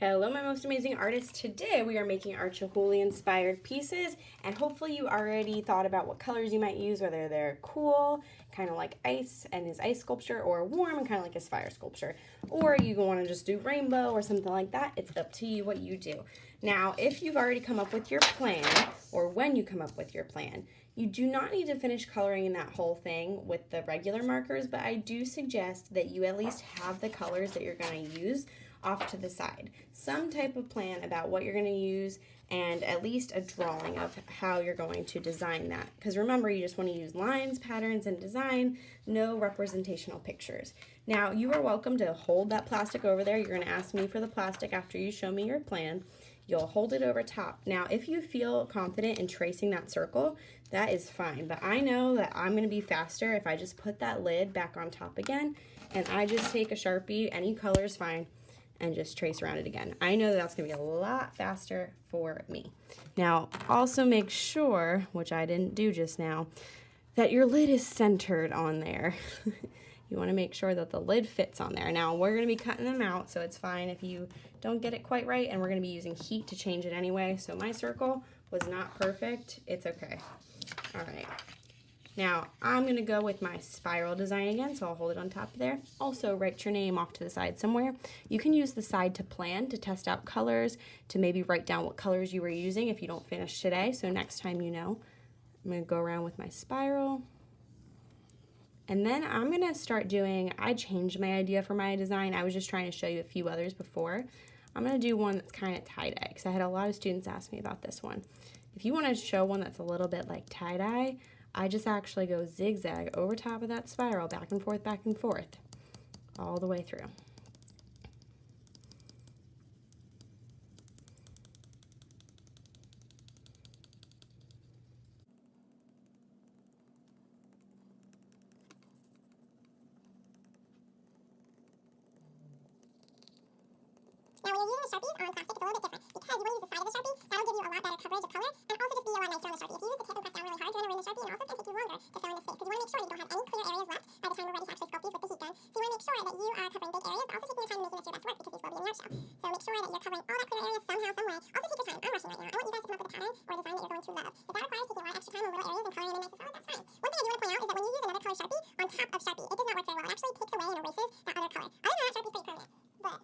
Hello, my most amazing artists. Today we are making our Chihuly inspired pieces, and hopefully you already thought about what colors you might use, whether they're cool, kind of like ice and his ice sculpture, or warm and kind of like his fire sculpture, or you want to just do rainbow or something like that. It's up to you what you do. Now, if you've already come up with your plan, or when you come up with your plan, you do not need to finish coloring in that whole thing with the regular markers, but I do suggest that you at least have the colors that you're going to use off to the side. Some type of plan about what you're going to use and at least a drawing of how you're going to design that. Because remember, you just want to use lines, patterns, and design, no representational pictures. Now, you are welcome to hold that plastic over there. You're going to ask me for the plastic after you show me your plan. You'll hold it over top. Now, if you feel confident in tracing that circle, that is fine. But I know that I'm going to be faster if I just put that lid back on top again and I just take a Sharpie, any color is fine, and just trace around it again. I know that's gonna be a lot faster for me. Now, also make sure, which I didn't do just now, that your lid is centered on there. You wanna make sure that the lid fits on there. Now, we're gonna be cutting them out, so it's fine if you don't get it quite right, and we're gonna be using heat to change it anyway, so my circle was not perfect. It's okay. All right. Now, I'm going to go with my spiral design again, so I'll hold it on top there. Also, write your name off to the side somewhere. You can use the side to plan, to test out colors, to maybe write down what colors you were using if you don't finish today, so next time you know. I'm going to go around with my spiral. And then I'm going to start doing, I changed my idea for my design. I was just trying to show you a few others before. I'm going to do one that's kind of tie-dye, because I had a lot of students ask me about this one. If you want to show one that's a little bit like tie-dye, I just actually go zigzag over top of that spiral, back and forth, all the way through. Now, when you're using the Sharpies on plastic, it's a little bit different because you want to use the side of the Sharpie. That'll give you a lot better coverage of color and also just be a lot nicer on the Sharpie. If you use the tip and press down really hard, you're going to ruin the Sharpie, and also it's going to take you longer to fill in the space because you want to make sure you don't have any clear areas left by the time we're ready to actually sculpt these with the heat gun. So you want to make sure that you are covering big areas, but also taking your time and making this your best work because these will be in yard shell. So make sure that you're covering all that clear areas somehow, some way. Also take your time. I'm rushing right now. I want you guys to come up with a pattern or a design that you're going to love. If that requires taking a lot of extra time on little areas and coloring them nice and solid, that's fine. One thing I do want to point out is that when you use another color Sharpie on top of Sharpie, it does not work very well. It actually takes away and erases that other color. Other than that, Sharpie's pretty permanent. But